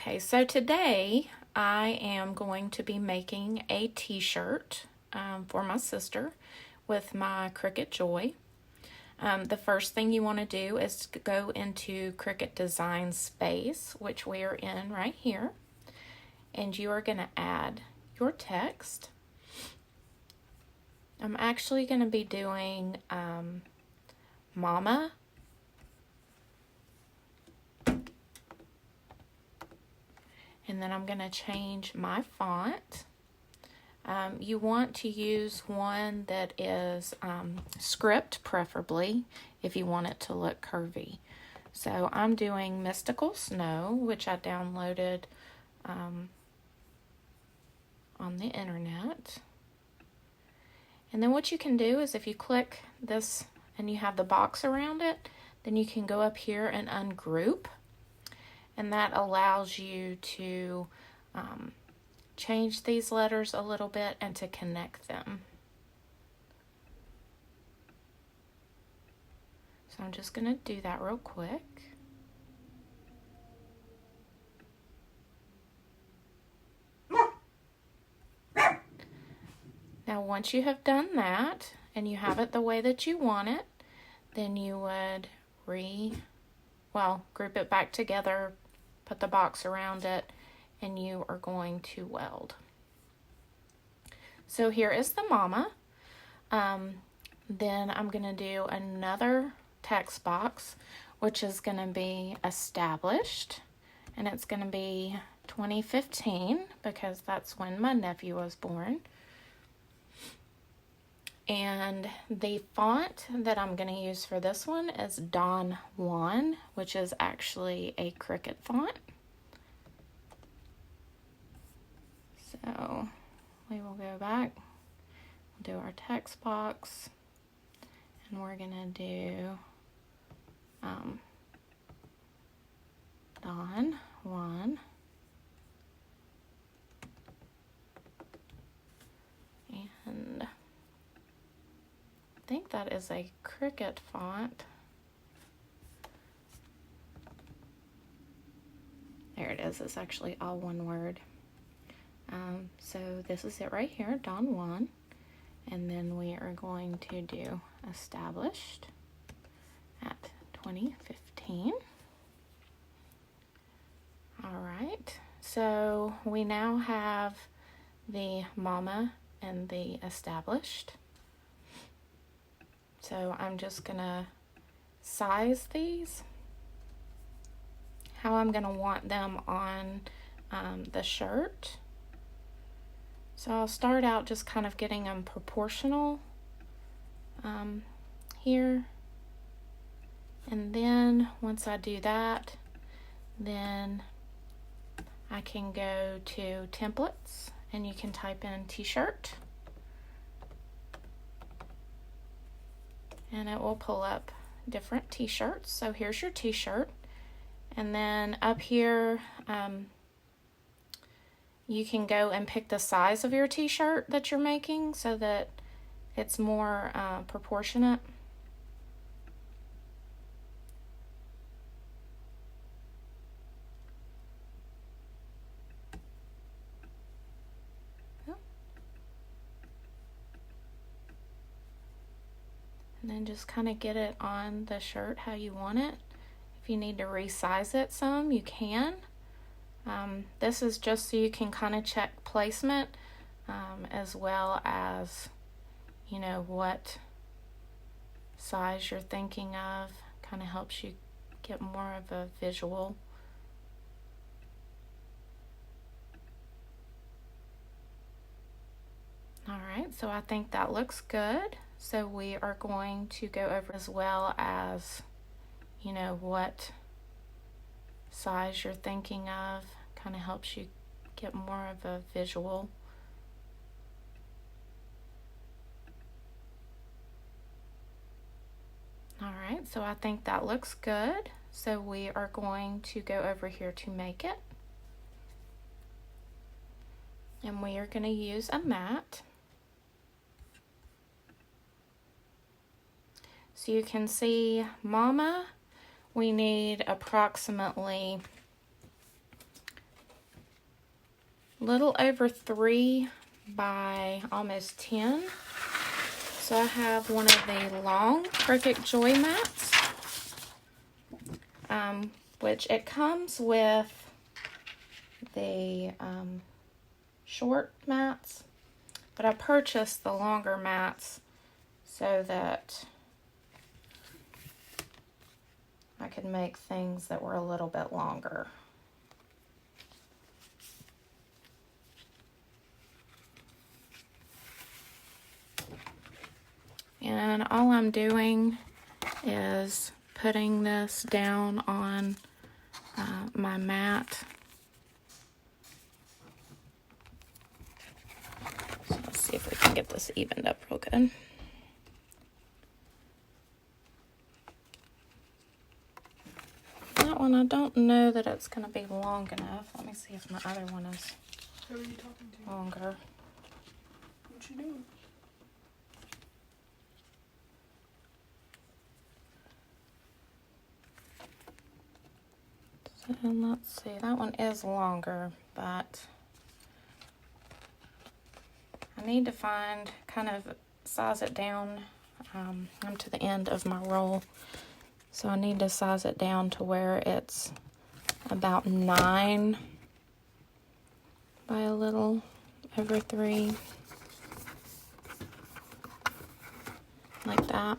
Okay, so today I am going to be making a t-shirt for my sister with my Cricut Joy. The first thing you want to do is to go into Cricut Design Space, which we are in right here, and you are going to add your text. I'm actually going to be doing Mama. And then I'm going to change my font. You want to use one that is script, preferably, if you want it to look curvy. So I'm doing Mystical Snow, which I downloaded on the internet. And then what you can do is if you click this and you have the box around it, then you can go up here and ungroup. And that allows you to change these letters a little bit and to connect them. So I'm just going to do that real quick. Now once you have done that and you have it the way that you want it, then you would group it back together, put the box around it, and you are going to weld. So here is the mama. Then I'm going to do another text box, which is going to be established, and it's going to be 2015 because that's when my nephew was born. And the font that I'm going to use for this one is Don Juan, which is actually a Cricut font. So we will go back, we'll do our text box, and we're going to do Don Juan. And I think that is a Cricut font. There it is. It's actually all one word. So this is it right here, Don Juan. And then we are going to do established at 2015. All right. So we now have the mama and the established. So I'm just gonna size these how I'm gonna want them on the shirt. So I'll start out just kind of getting them proportional here. And then once I do that, then I can go to templates and you can type in t-shirt. And it will pull up different t-shirts. So here's your t-shirt. And then up here, you can go and pick the size of your t-shirt that you're making so that it's more proportionate. And then just kind of get it on the shirt how you want it. If you need to resize it some, you can. This is just so you can kind of check placement as well as, you know, what size you're thinking of. Kind of helps you get more of a visual. All right, so I think that looks good. So we are going to go over as well as, you know, what size you're thinking of. Kind of helps you get more of a visual. All right, so I think that looks good. So we are going to go over here to make it. And we are going to use a mat. So you can see Mama, we need approximately little over 3 by almost 10. So I have one of the long Cricut Joy mats, which it comes with the short mats, but I purchased the longer mats so that I could make things that were a little bit longer. And all I'm doing is putting this down on my mat. So let's see if we can get this evened up real good. That one, I don't know that it's going to be long enough. Let me see if my other one is Who are you talking to? longer. What you doing? So let's see, that one is longer, but I need to kind of size it down. I'm to the end of my roll, so I need to size it down to where it's about 9 by a little over 3, like that.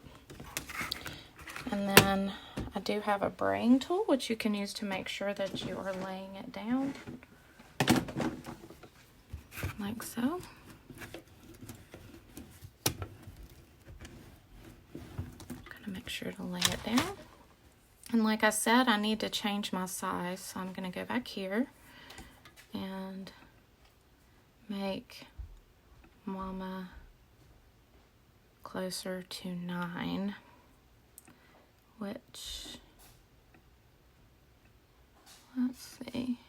And then I do have a braying tool, which you can use to make sure that you are laying it down, like so. Gonna make sure to lay it down. And like I said, I need to change my size, so I'm gonna go back here and make Mama closer to 9. Which, let's see,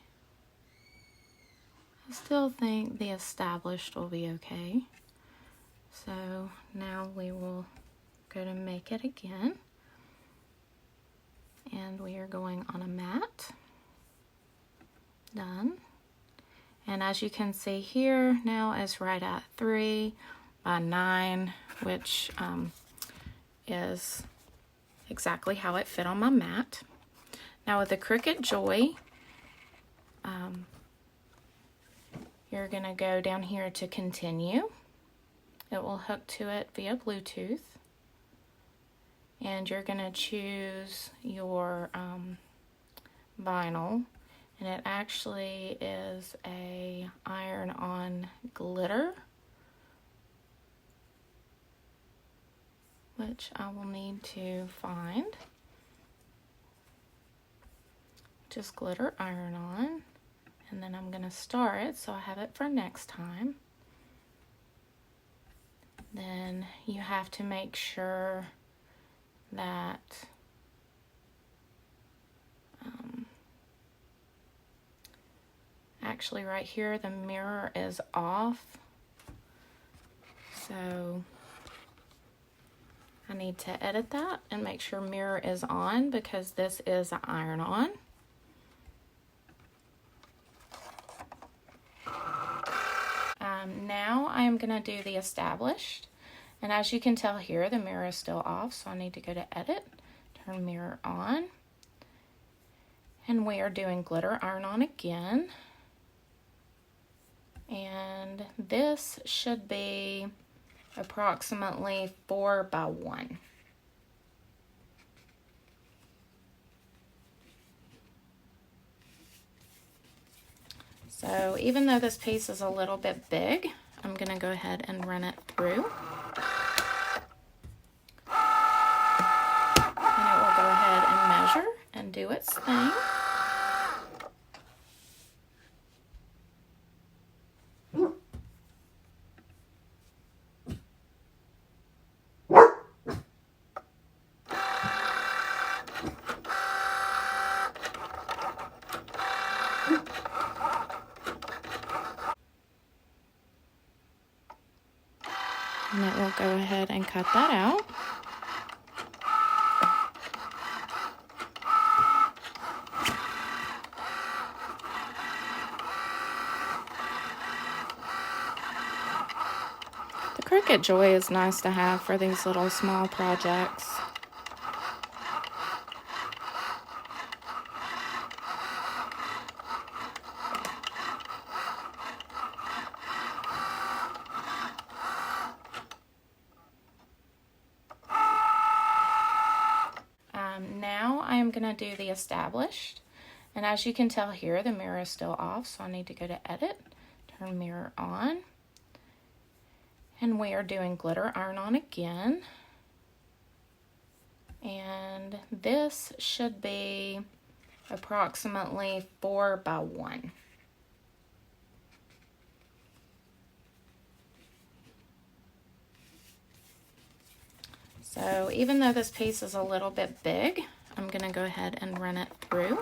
I still think the established will be okay. So now we will go to make it again. And we are going on a mat. Done. And as you can see here, now is right at 3 by 9, which is exactly how it fit on my mat. Now with the Cricut Joy, you're going to go down here to continue. It will hook to it via Bluetooth. And you're going to choose your vinyl. And it actually is a iron-on glitter, which I will need to find. Just glitter iron-on, and then I'm going to star it so I have it for next time. Then you have to make sure that actually right here the mirror is off, so I need to edit that and make sure mirror is on, because this is an iron-on. Now I am going to do the established, and as you can tell here the mirror is still off, so I need to go to edit, turn mirror on, and we are doing glitter iron-on again. And this should be approximately 4 by 1. So even though this piece is a little bit big, I'm going to go ahead and run it through. And it will go ahead and measure and do its thing. And it will go ahead and cut that out. Cricut Joy is nice to have for these little small projects. Now I am going to do the established, and as you can tell here, the mirror is still off, so I need to go to edit, turn mirror on, and we are doing glitter iron-on again. And this should be approximately 4 by 1. So even though this piece is a little bit big, I'm going to go ahead and run it through. And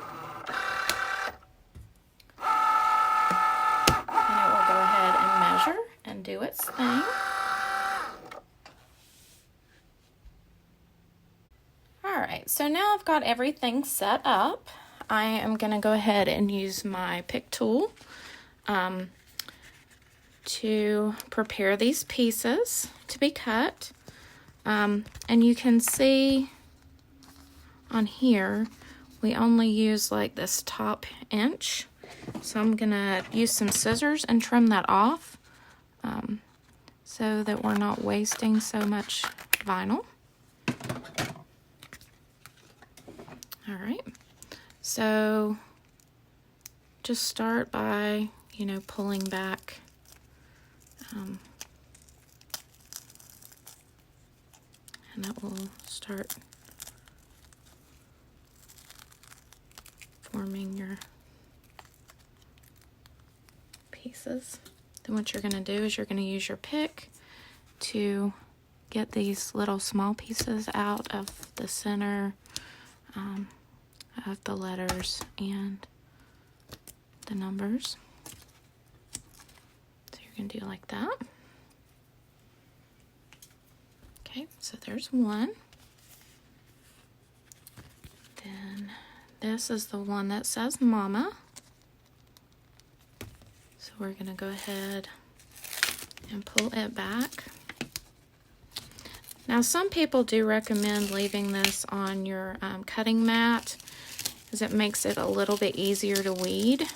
it will go ahead and measure and do its thing. Alright, so now I've got everything set up. I am going to go ahead and use my pick tool to prepare these pieces to be cut. And you can see on here, we only use like this top inch. So I'm going to use some scissors and trim that off so that we're not wasting so much vinyl. All right, so just start by, pulling back and that will start forming your pieces. Then what you're going to do is you're going to use your pick to get these little small pieces out of the center of the letters and the numbers. So you're going to do like that. Okay, so there's one. Then this is the one that says Mama. So we're going to go ahead and pull it back. Now some people do recommend leaving this on your cutting mat because it makes it a little bit easier to weed.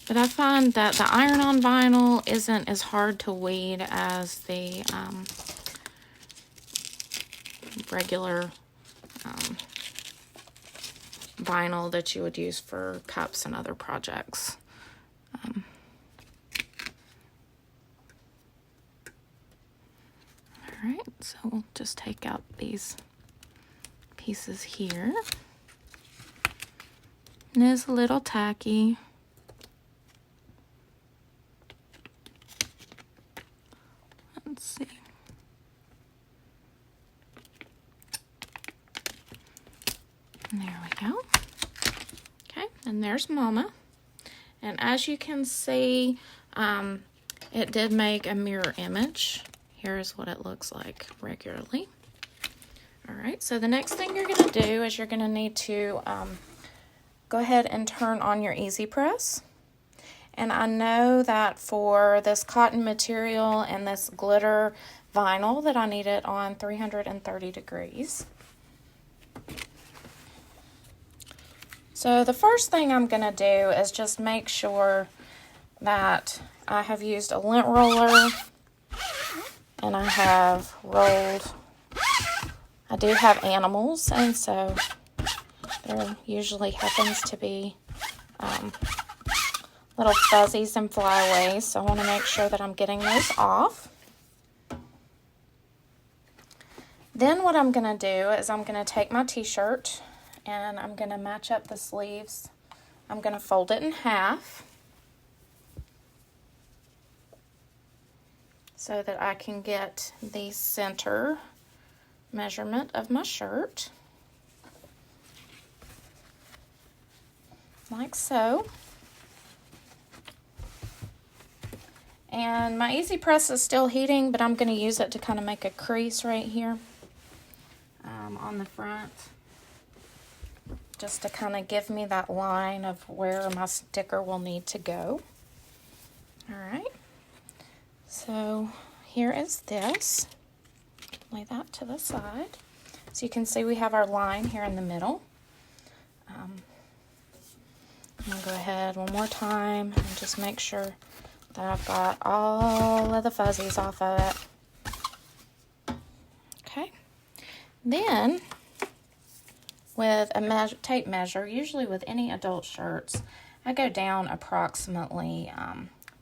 But I find that the iron-on vinyl isn't as hard to weed as the regular vinyl that you would use for cups and other projects. All right, so we'll just take out these pieces here. And it's a little tacky. Let's see. And there we go. Okay, and there's Mama. And as you can see, it did make a mirror image. Here's what it looks like regularly. All right, so the next thing you're going to do is you're going to need to go ahead and turn on your Easy Press. And I know that for this cotton material and this glitter vinyl that I need it on 330 degrees. So the first thing I'm going to do is just make sure that I have used a lint roller and I have rolled. I do have animals, and so there usually happens to be little fuzzies and flyaways, so I want to make sure that I'm getting those off. Then what I'm going to do is I'm going to take my t-shirt and I'm going to match up the sleeves. I'm going to fold it in half so that I can get the center measurement of my shirt, like so. And my Easy Press is still heating, but I'm going to use it to kind of make a crease right here on the front. just to kind of give me that line of where my sticker will need to go. All right, so here is this. Lay that to the side. So you can see we have our line here in the middle. I'm going to go ahead one more time and just make sure that I've got all of the fuzzies off of it. Okay. Then, with a tape measure, usually with any adult shirts, I go down approximately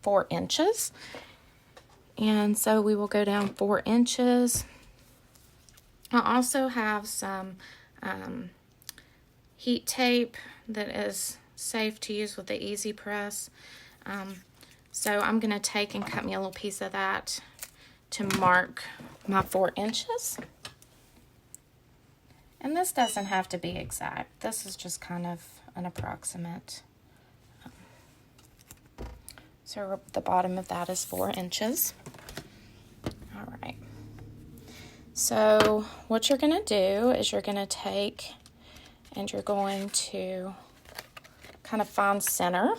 4 inches. And so we will go down 4 inches. I also have some heat tape that is safe to use with the Easy Press. So I'm going to take and cut me a little piece of that to mark my 4 inches. And this doesn't have to be exact. This is just kind of an approximate. So the bottom of that is 4 inches. All right. So what you're going to do is you're going to take and you're going to kind of find center.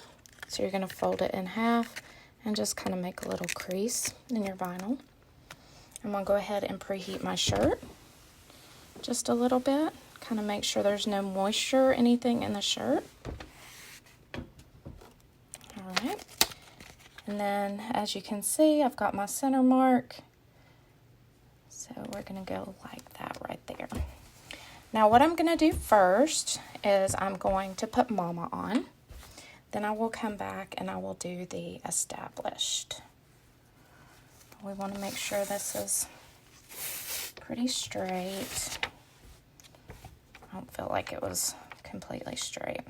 So you're going to fold it in half and just kind of make a little crease in your vinyl. I'm going to go ahead and preheat my shirt just a little bit. Kind of make sure there's no moisture or anything in the shirt. All right. And then as you can see, I've got my center mark. So we're going to go like that right there. Now what I'm going to do first is I'm going to put Mama on. Then I will come back and I will do the established. We want to make sure this is pretty straight. I don't feel like it was completely straight.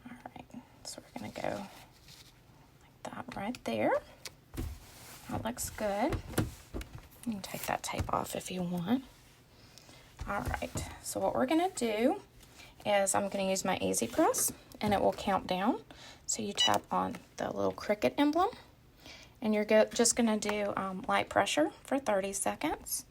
All right, so we're going to go like that right there. That looks good. You can take that tape off if you want. All right, so what we're going to do is I'm going to use my Easy Press and it will count down. So you tap on the little Cricut emblem and you're just going to do light pressure for 30 seconds.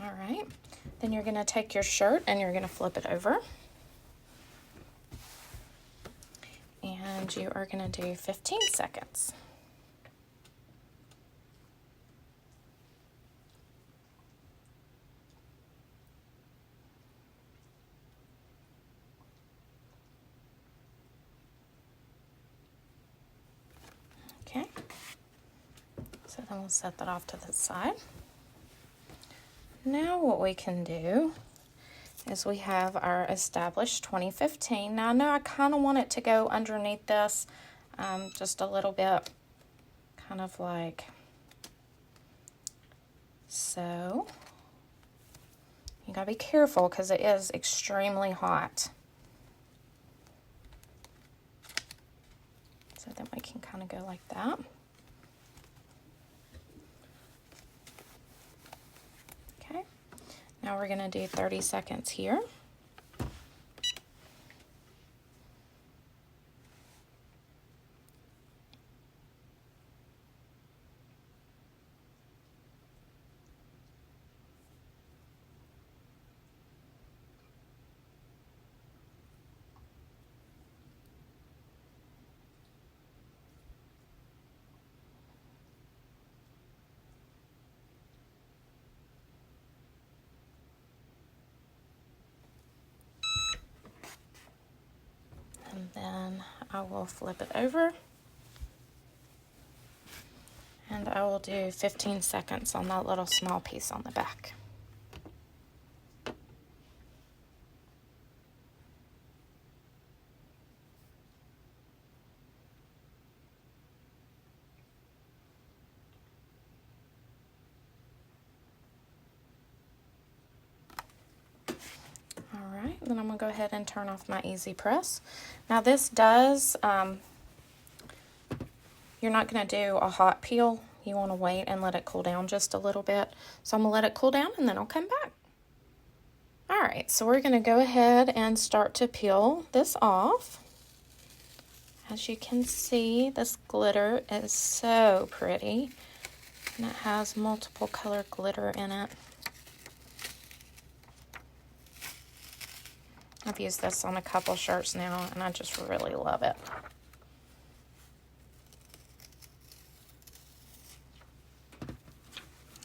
All right, then you're going to take your shirt and you're going to flip it over. And you are going to do 15 seconds. Okay, so then we'll set that off to the side. Now what we can do is we have our established 2015. Now I know I kind of want it to go underneath this just a little bit, kind of like so. You gotta be careful because it is extremely hot. So then we can kind of go like that. Now we're going to do 30 seconds here. And then I will flip it over and I will do 15 seconds on that little small piece on the back. Then I'm going to go ahead and turn off my Easy Press. Now this does you're not going to do a hot peel. You want to wait and let it cool down just a little bit. So I'm going to let it cool down and then I'll come back. All right, so we're going to go ahead and start to peel this off. As you can see, this glitter is so pretty, and it has multiple color glitter in it. I've used this on a couple shirts now, and I just really love it.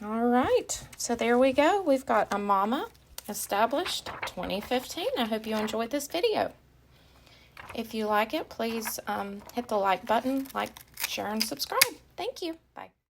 All right, so there we go. We've got a Mama established 2015. I hope you enjoyed this video. If you like it, please hit the like button, share, and subscribe. Thank you. Bye.